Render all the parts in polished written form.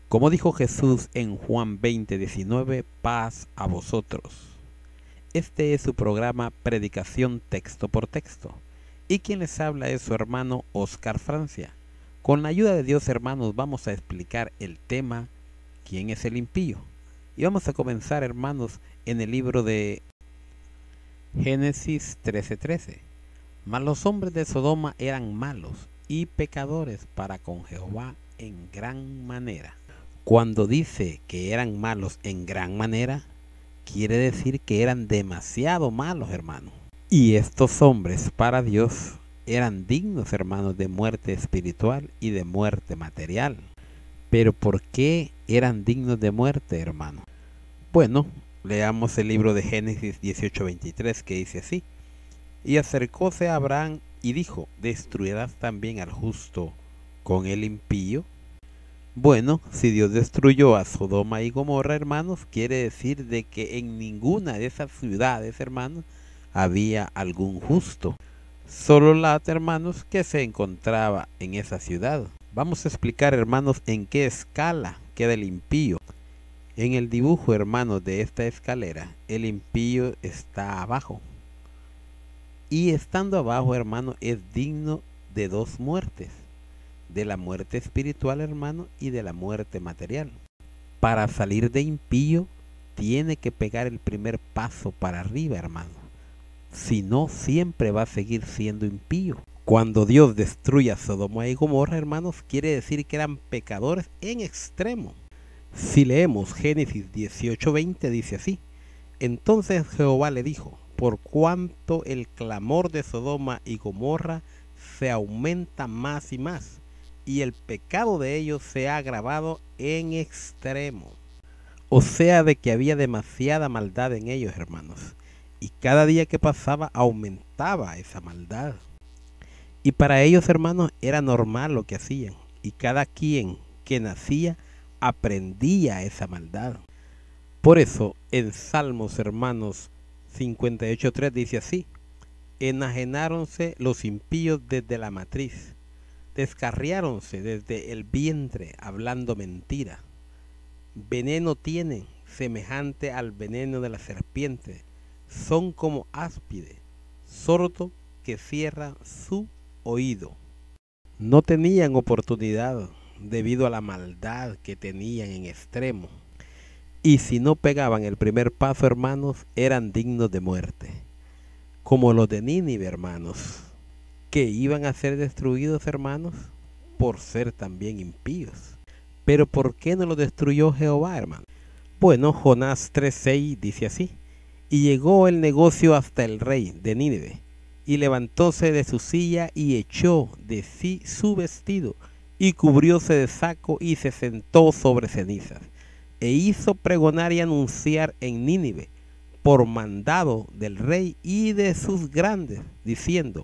Como dijo Jesús en Juan 20:19, paz a vosotros. Este es su programa Predicación Texto por Texto. Y quien les habla es su hermano Oscar Francia. Con la ayuda de Dios, hermanos, vamos a explicar el tema ¿quién es el impío? Y vamos a comenzar, hermanos, en el libro de Génesis 13:13. Mas los hombres de Sodoma eran malos y pecadores para con Jehová en gran manera. Cuando dice que eran malos en gran manera, quiere decir que eran demasiado malos, hermanos. Y estos hombres para Dios eran dignos, hermanos, de muerte espiritual y de muerte material. Pero ¿por qué eran dignos de muerte, hermanos? Bueno, leamos el libro de Génesis 18:23, que dice así: Y acercóse a Abraham y dijo, ¿destruirás también al justo con el impío? Bueno, si Dios destruyó a Sodoma y Gomorra, hermanos, quiere decir de que en ninguna de esas ciudades, hermanos, había algún justo. Solo Lot, hermanos, que se encontraba en esa ciudad. Vamos a explicar, hermanos, en qué escala queda el impío. En el dibujo, hermanos, de esta escalera, el impío está abajo. Y estando abajo, hermano, es digno de dos muertes. De la muerte espiritual, hermano, y de la muerte material. Para salir de impío, tiene que pegar el primer paso para arriba, hermano. Si no, siempre va a seguir siendo impío. Cuando Dios destruye a Sodoma y Gomorra, hermanos, quiere decir que eran pecadores en extremo. Si leemos Génesis 18:20, dice así: Entonces Jehová le dijo, por cuanto el clamor de Sodoma y Gomorra se aumenta más y más, y el pecado de ellos se ha agravado en extremo. O sea, de que había demasiada maldad en ellos, hermanos. Y cada día que pasaba aumentaba esa maldad. Y para ellos, hermanos, era normal lo que hacían. Y cada quien que nacía aprendía esa maldad. Por eso, en Salmos, hermanos, 58:3 dice así: Enajenáronse los impíos desde la matriz. Descarriáronse desde el vientre hablando mentira. Veneno tienen semejante al veneno de la serpiente. Son como áspide, sordo que cierra su oído. No tenían oportunidad debido a la maldad que tenían en extremo. Y si no pegaban el primer paso, hermanos, eran dignos de muerte. Como los de Nínive, hermanos, que iban a ser destruidos, hermanos, por ser también impíos. Pero ¿por qué no los destruyó Jehová, hermano? Bueno, Jonás 3:6 dice así: Y llegó el negocio hasta el rey de Nínive, y levantóse de su silla y echó de sí su vestido, y cubrióse de saco y se sentó sobre cenizas, e hizo pregonar y anunciar en Nínive, por mandado del rey y de sus grandes, diciendo: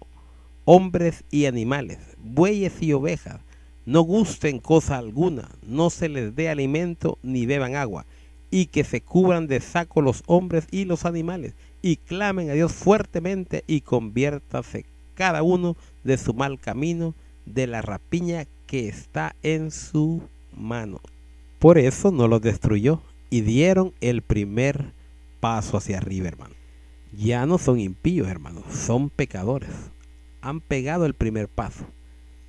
Hombres y animales, bueyes y ovejas, no gusten cosa alguna, no se les dé alimento ni beban agua, y que se cubran de saco los hombres y los animales, y clamen a Dios fuertemente, y conviértase cada uno de su mal camino, de la rapiña que está en su mano. Por eso no los destruyó, y dieron el primer paso hacia arriba, hermano. Ya no son impíos, hermanos, son pecadores. Han pegado el primer paso.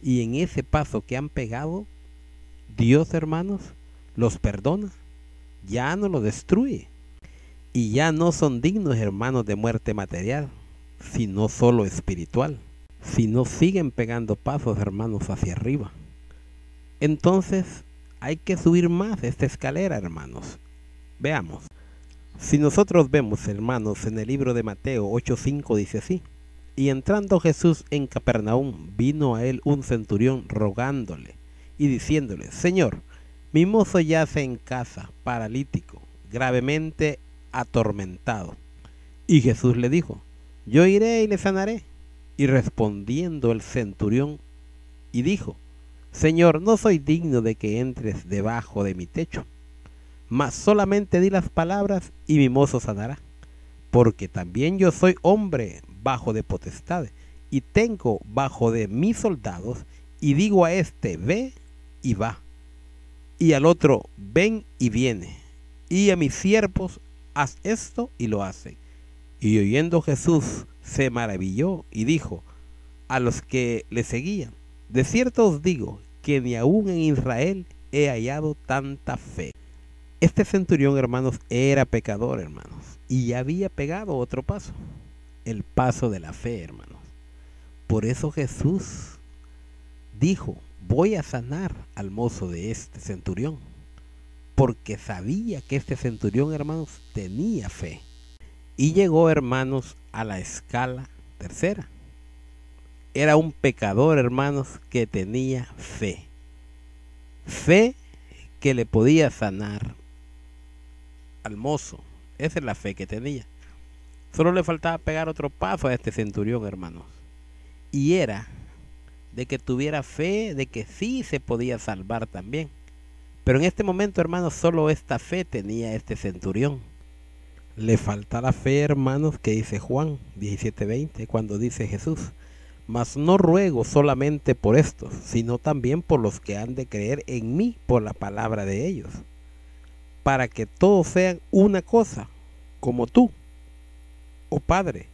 Y en ese paso que han pegado, Dios, hermanos, los perdona. Ya no los destruye. Y ya no son dignos, hermanos, de muerte material, sino solo espiritual. Si no siguen pegando pasos, hermanos, hacia arriba. Entonces, hay que subir más esta escalera, hermanos. Veamos. Si nosotros vemos, hermanos, en el libro de Mateo 8:5 dice así: Y entrando Jesús en Capernaum, vino a él un centurión rogándole y diciéndole: Señor, mi mozo yace en casa, paralítico, gravemente atormentado. Y Jesús le dijo: Yo iré y le sanaré. Y respondiendo el centurión y dijo: Señor, no soy digno de que entres debajo de mi techo, mas solamente di las palabras y mi mozo sanará. Porque también yo soy hombre bajo de potestad, y tengo bajo de mis soldados, y digo a este: ve, y va, y al otro, ven y viene, y a mis siervos, haz esto, y lo hacen. Y oyendo Jesús se maravilló y dijo a los que le seguían, de cierto os digo que ni aún en Israel he hallado tanta fe. Este centurión, hermanos, era pecador, hermanos, y ya había pegado otro paso, el paso de la fe, hermanos. Por eso Jesús dijo, voy a sanar al mozo de este centurión, porque sabía que este centurión, hermanos, tenía fe. Y llegó, hermanos, a la escala tercera. Era un pecador, hermanos, que tenía fe. Fe que le podía sanar al mozo. Esa es la fe que tenía. Solo le faltaba pegar otro paso a este centurión, hermanos. Y era de que tuviera fe de que sí se podía salvar también. Pero en este momento, hermanos, solo esta fe tenía este centurión. Le falta la fe, hermanos, que dice Juan 17:20, cuando dice Jesús, mas no ruego solamente por estos, sino también por los que han de creer en mí por la palabra de ellos, para que todos sean una cosa, como tú, oh Padre,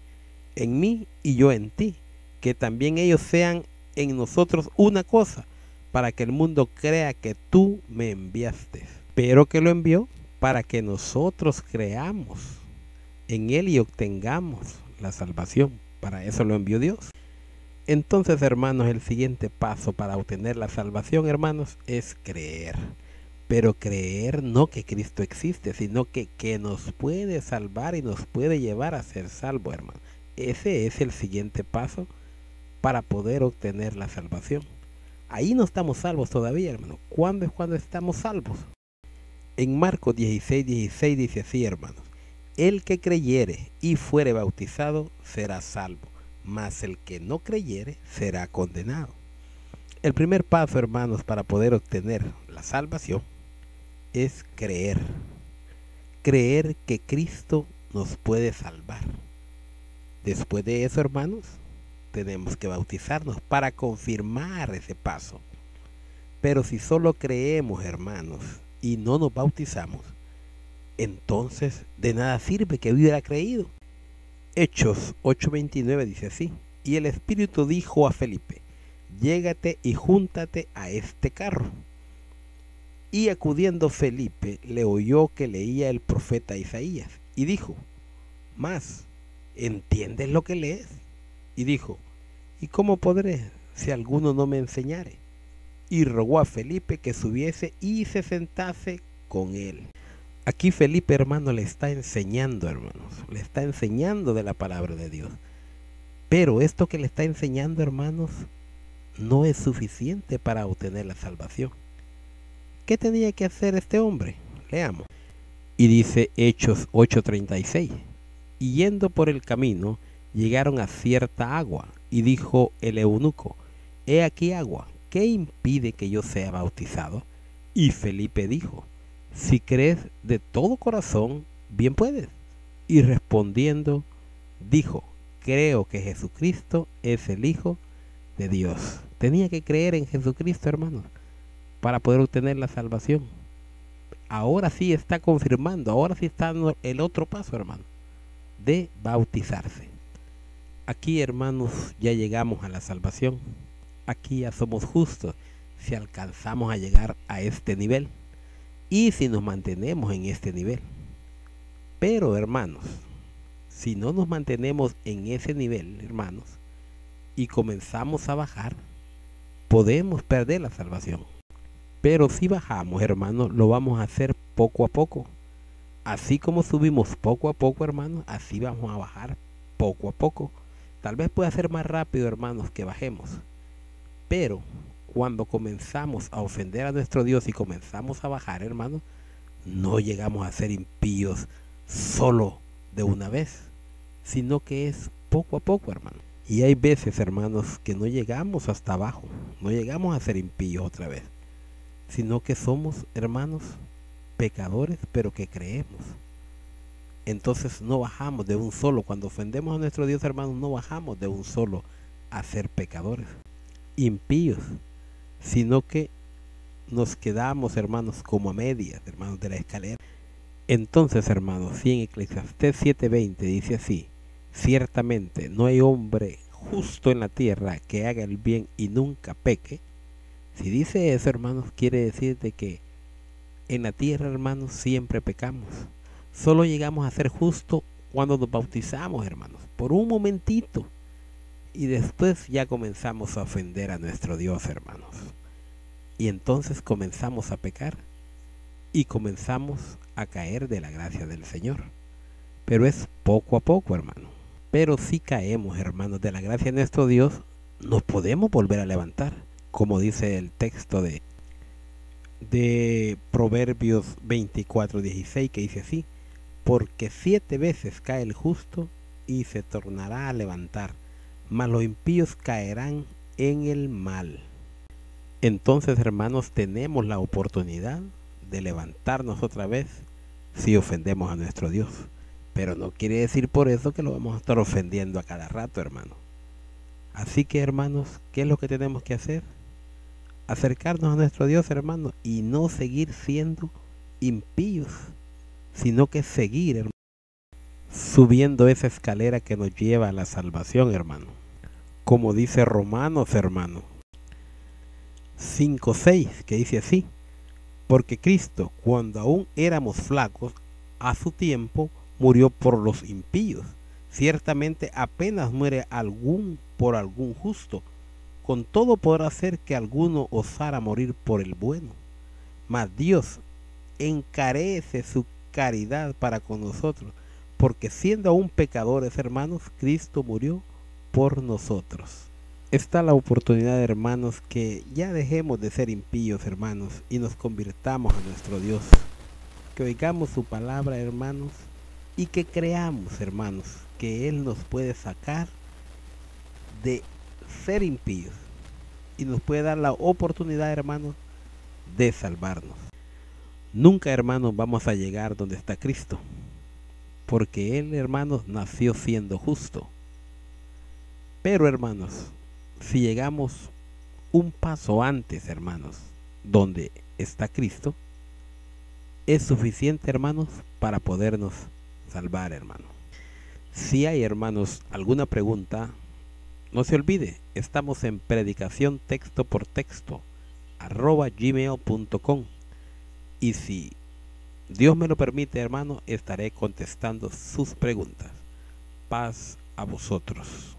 en mí y yo en ti, que también ellos sean en nosotros una cosa, para que el mundo crea que tú me enviaste, pero que lo envió para que nosotros creamos en Él y obtengamos la salvación. Para eso lo envió Dios. Entonces, hermanos, el siguiente paso para obtener la salvación, hermanos, es creer. Pero creer no que Cristo existe, sino que nos puede salvar y nos puede llevar a ser salvo, hermano. Ese es el siguiente paso para poder obtener la salvación. Ahí no estamos salvos todavía, hermano. ¿Cuándo es cuando estamos salvos? En Marcos 16:16 dice así, hermanos. El que creyere y fuere bautizado será salvo, mas el que no creyere será condenado. El primer paso, hermanos, para poder obtener la salvación es creer. Creer que Cristo nos puede salvar. Después de eso, hermanos, tenemos que bautizarnos para confirmar ese paso. Pero si solo creemos, hermanos, y no nos bautizamos, entonces de nada sirve que hubiera creído. Hechos 8:29 dice así, y el Espíritu dijo a Felipe, llégate y júntate a este carro. Y acudiendo Felipe le oyó que leía el profeta Isaías, y dijo, mas, ¿entiendes lo que lees? Y dijo, ¿y cómo podré si alguno no me enseñare? Y rogó a Felipe que subiese y se sentase con él. Aquí Felipe, hermano, le está enseñando, hermanos, le está enseñando de la palabra de Dios. Pero esto que le está enseñando, hermanos, no es suficiente para obtener la salvación. ¿Qué tenía que hacer este hombre? Leamos. Y dice Hechos 8:36, y yendo por el camino, llegaron a cierta agua, y dijo el eunuco, he aquí agua, ¿qué impide que yo sea bautizado? Y Felipe dijo, si crees de todo corazón, bien puedes. Y respondiendo, dijo, creo que Jesucristo es el Hijo de Dios. Tenía que creer en Jesucristo, hermanos, para poder obtener la salvación. Ahora sí está confirmando, ahora sí está dando el otro paso, hermano, de bautizarse. Aquí, hermanos, ya llegamos a la salvación. Aquí ya somos justos si alcanzamos a llegar a este nivel y si nos mantenemos en este nivel. Pero, hermanos, si no nos mantenemos en ese nivel, hermanos, y comenzamos a bajar, podemos perder la salvación. Pero si bajamos, hermanos, lo vamos a hacer poco a poco. Así como subimos poco a poco, hermanos, así vamos a bajar poco a poco. Tal vez pueda ser más rápido, hermanos, que bajemos. Pero cuando comenzamos a ofender a nuestro Dios y comenzamos a bajar, hermanos, no llegamos a ser impíos solo de una vez, sino que es poco a poco, hermano. Y hay veces, hermanos, que no llegamos hasta abajo, no llegamos a ser impíos otra vez, sino que somos, hermanos, pecadores, pero que creemos. Entonces no bajamos de un solo, cuando ofendemos a nuestro Dios, hermanos, no bajamos de un solo a ser pecadores, impíos, sino que nos quedamos, hermanos, como a medias, hermanos, de la escalera. Entonces, hermanos, si en Eclesiastés 7:20 dice así: ciertamente no hay hombre justo en la tierra que haga el bien y nunca peque. Si dice eso, hermanos, quiere decir de que en la tierra, hermanos, siempre pecamos. Solo llegamos a ser justos cuando nos bautizamos, hermanos, por un momentito. Y después ya comenzamos a ofender a nuestro Dios, hermanos. Y entonces comenzamos a pecar y comenzamos a caer de la gracia del Señor. Pero es poco a poco, hermano. Pero si caemos, hermanos, de la gracia de nuestro Dios, nos podemos volver a levantar, como dice el texto de Proverbios 24:16, que dice así: porque 7 veces cae el justo y se tornará a levantar, mas los impíos caerán en el mal. Entonces, hermanos, tenemos la oportunidad de levantarnos otra vez si ofendemos a nuestro Dios. Pero no quiere decir por eso que lo vamos a estar ofendiendo a cada rato, hermano. Así que, hermanos, ¿qué es lo que tenemos que hacer? Acercarnos a nuestro Dios, hermano, y no seguir siendo impíos, sino que seguir, hermano, subiendo esa escalera que nos lleva a la salvación, hermano. Como dice Romanos, hermano, 5:6, que dice así: porque Cristo, cuando aún éramos flacos, a su tiempo murió por los impíos. Ciertamente apenas muere algún por algún justo, con todo podrá hacer que alguno osara morir por el bueno. Mas Dios encarece su caridad para con nosotros, porque siendo aún pecadores, hermanos, Cristo murió por nosotros. Está la oportunidad, hermanos, que ya dejemos de ser impíos, hermanos, y nos convirtamos a nuestro Dios. Que oigamos su palabra, hermanos, y que creamos, hermanos, que Él nos puede sacar de ser impíos y nos puede dar la oportunidad, hermanos, de salvarnos. Nunca, hermanos, vamos a llegar donde está Cristo, porque Él, hermanos, nació siendo justo. Pero, hermanos, si llegamos un paso antes, hermanos, donde está Cristo, es suficiente, hermanos, para podernos salvar, hermano. Si hay, hermanos, alguna pregunta, no se olvide, estamos en predicación texto por texto @gmail.com, y si Dios me lo permite, hermano, estaré contestando sus preguntas. Paz a vosotros.